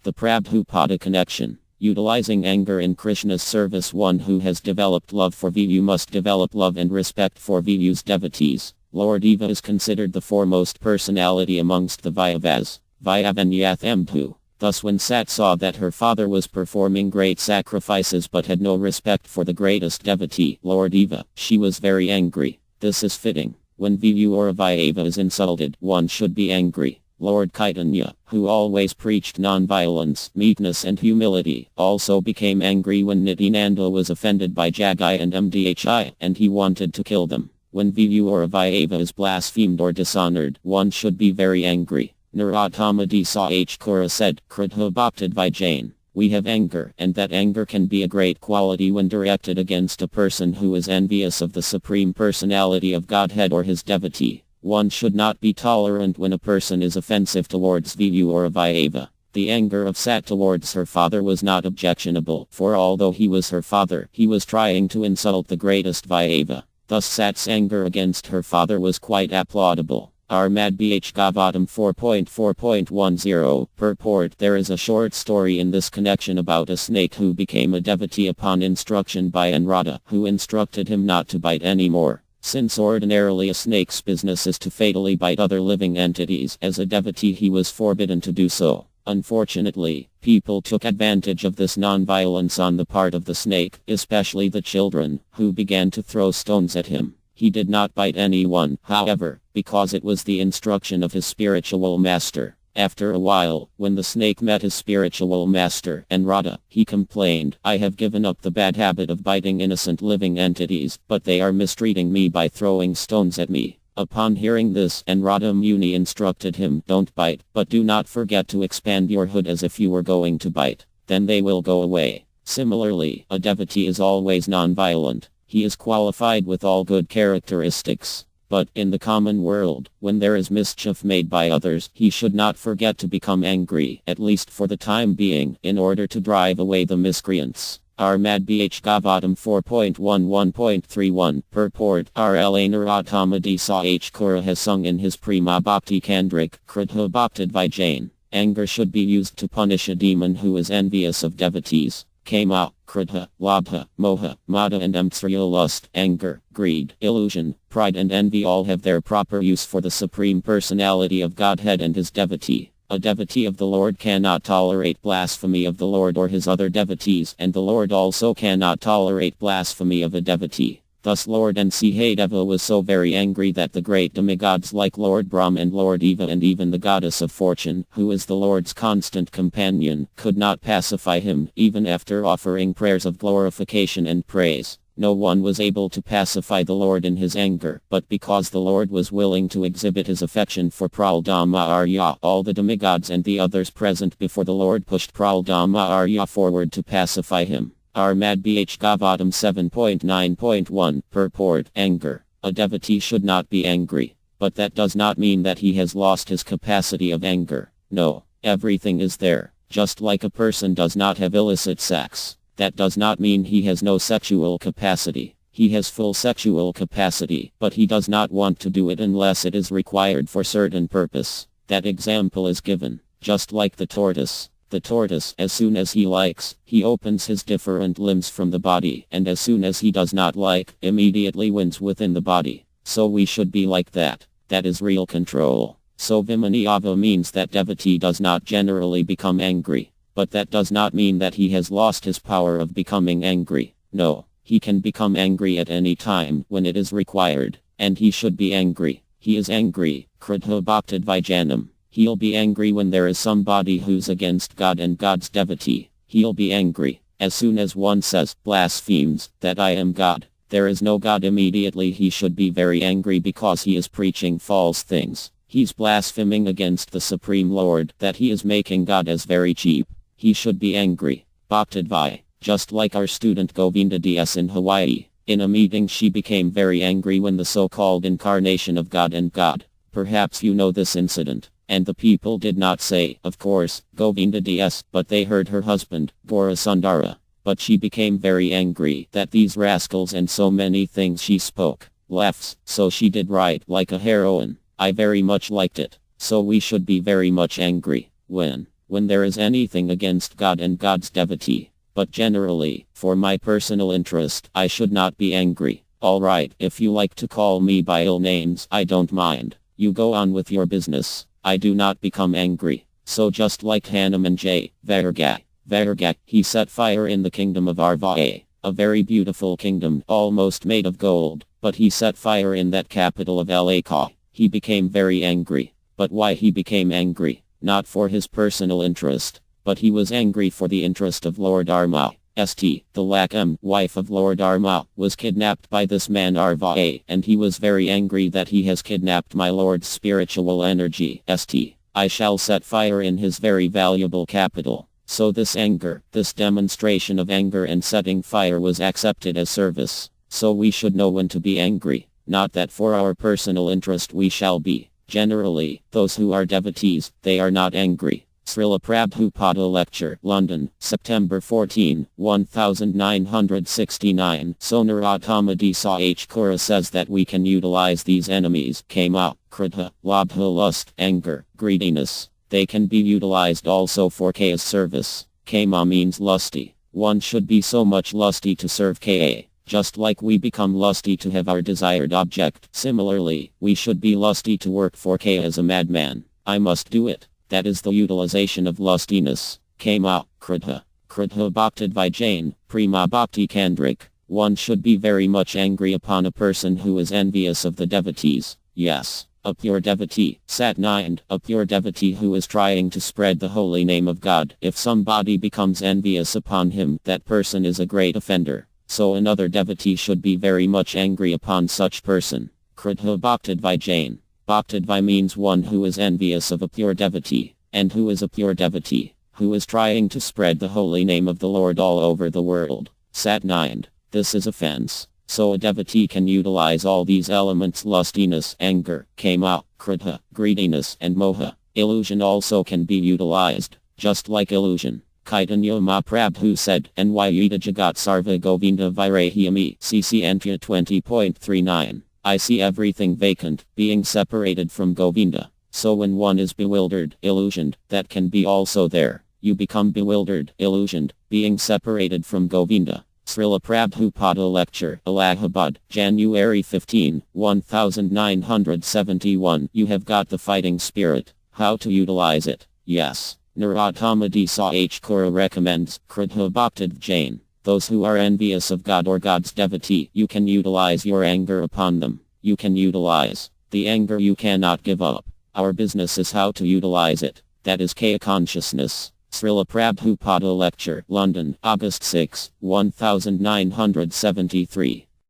The Prabhupada connection. Utilizing anger in Krishna's service. One who has developed love for Vishnu must develop love and respect for Vishnu's devotees. Lord Shiva is considered the foremost personality amongst the Vaishnavas. Vaishnavyathampu. Thus when Sat saw that her father was performing great sacrifices but had no respect for the greatest devotee, Lord Shiva, she was very angry. This is fitting. When Vishnu or a Vaishnava is insulted, one should be angry. Lord Chaitanya, who always preached non-violence, meekness and humility, also became angry when Nityananda was offended by Jagai and Mdhi, and he wanted to kill them. When Vishnu or a Vaishnava is blasphemed or dishonored, one should be very angry. Narottama Dasakura said, Kritha Bhaktad Vijain. We have anger, and that anger can be a great quality when directed against a person who is envious of the Supreme Personality of Godhead or his devotee. One should not be tolerant when a person is offensive towards Vishnu or a Vaishnava. The anger of Sat towards her father was not objectionable, for although he was her father, he was trying to insult the greatest Vaishnava. Thus Sat's anger against her father was quite applaudable. Armad Bh Gavatam 4.4.10 Purport. There is a short story in this connection about a snake who became a devotee upon instruction by Anrada, who instructed him not to bite anymore. Since ordinarily a snake's business is to fatally bite other living entities, as a devotee he was forbidden to do so. Unfortunately, people took advantage of this non-violence on the part of the snake, especially the children, who began to throw stones at him. He did not bite anyone, however, because it was the instruction of his spiritual master. After a while, when the snake met his spiritual master, Anrada, he complained, I have given up the bad habit of biting innocent living entities, but they are mistreating me by throwing stones at me. Upon hearing this, Anrada Muni instructed him, don't bite, but do not forget to expand your hood as if you were going to bite. Then they will go away. Similarly, a devotee is always non-violent. He is qualified with all good characteristics. But, in the common world, when there is mischief made by others, he should not forget to become angry, at least for the time being, in order to drive away the miscreants. Armad Bh Gavatam 4.11.31 Purport. R.L.A. Narottama Dasakura has sung in his Prema Bhakti Kandrik, Kritha Bhaktad Vijain. Anger should be used to punish a demon who is envious of devotees. Kama, Kritha, Labha, Moha, Mada and Amtsriya lust, anger, greed, illusion, pride and envy all have their proper use for the Supreme Personality of Godhead and his devotee. A devotee of the Lord cannot tolerate blasphemy of the Lord or his other devotees, and the Lord also cannot tolerate blasphemy of a devotee. Thus Lord Nrsimhadeva was so very angry that the great demigods like Lord Brahma and Lord Shiva and even the goddess of fortune, who is the Lord's constant companion, could not pacify him, even after offering prayers of glorification and praise. No one was able to pacify the Lord in his anger, but because the Lord was willing to exhibit his affection for Prahlada Arya, all the demigods and the others present before the Lord pushed Prahlada Arya forward to pacify him. Armad Bh Gavatam 7.9.1 Purport. Anger. A devotee should not be angry. But that does not mean that he has lost his capacity of anger. No, everything is there. Just like a person does not have illicit sex. That does not mean he has no sexual capacity. He has full sexual capacity, but he does not want to do it unless it is required for certain purpose. That example is given. Just like the tortoise. The tortoise, as soon as he likes, he opens his different limbs from the body, and as soon as he does not like, immediately wins within the body. So we should be like that. That is real control. So Vimaniyava means that devotee does not generally become angry. But that does not mean that he has lost his power of becoming angry. No, he can become angry at any time when it is required. And he should be angry. He is angry. Kritha Bhaktad Vijanam. He'll be angry when there is somebody who's against God and God's devotee. He'll be angry. As soon as one says, blasphemes, that I am God, there is no God, immediately he should be very angry because he is preaching false things. He's blaspheming against the Supreme Lord, that he is making God as very cheap. He should be angry. Bhaktad Vi. Just like our student Govinda DS in Hawaii. In a meeting she became very angry when the so-called incarnation of God and God. Perhaps you know this incident. And the people did not say, of course, Govinda DS, but they heard her husband, Gaura Sundara. But she became very angry that these rascals and so many things she spoke. Laughs, so she did write like a heroine. I very much liked it. So we should be very much angry. When when there is anything against God and God's devotee. But generally, for my personal interest, I should not be angry. Alright, if you like to call me by ill names, I don't mind. You go on with your business. I do not become angry. So just like Hanuman J. Varga, he set fire in the kingdom of Arva, a very beautiful kingdom, almost made of gold, but he set fire in that capital of Laka. He became very angry. But why he became angry? Not for his personal interest, but he was angry for the interest of Lord Arma. St. The Lakam, wife of Lord Arma, was kidnapped by this man Arva, and he was very angry that he has kidnapped my lord's spiritual energy. St. I shall set fire in his very valuable capital. So this anger, this demonstration of anger and setting fire was accepted as service. So we should know when to be angry, not that for our personal interest we shall be. Generally, those who are devotees, they are not angry. Srila Prabhupada Lecture, London, September 14, 1969. Sonaratama Desa H. Kura says that we can utilize these enemies, Kama, Kritha, Labha, lust, anger, greediness. They can be utilized also for Ka's service. Kama means lusty. One should be so much lusty to serve Ka. Just like we become lusty to have our desired object. Similarly, we should be lusty to work for Ka as a madman. I must do it. That is the utilization of lustiness. Kama, Kritha. Kritha Bhakti Jain, Prema Bhakti Kandrik. One should be very much angry upon a person who is envious of the devotees. Yes, a pure devotee. Sat 9. A pure devotee who is trying to spread the holy name of God. If somebody becomes envious upon him, that person is a great offender. So another devotee should be very much angry upon such person. Kritha Bhakti Jain. Bhaktadvi means one who is envious of a pure devotee. And who is a pure devotee? Who is trying to spread the holy name of the Lord all over the world. Sat 9. This is offense. So a devotee can utilize all these elements: lustiness, anger, kama, kritha, greediness, and moha. Illusion also can be utilized, just like illusion. Chaitanya Mahaprabhu said, Nyita Jagat Sarva Govinda Virahiyami, CC Antya 20.39. I see everything vacant, being separated from Govinda. So when one is bewildered, illusioned, that can be also there. You become bewildered, illusioned, being separated from Govinda. Srila Prabhupada Lecture, Allahabad, January 15, 1971. You have got the fighting spirit. How to utilize it? Yes. Narottama Desa H. Kura recommends, Kritha Bhakti Jain. Those who are envious of God or God's devotee, you can utilize your anger upon them. You can utilize the anger you cannot give up. Our business is how to utilize it. That is Kaya consciousness. Srila Prabhupada Lecture, London, August 6, 1973.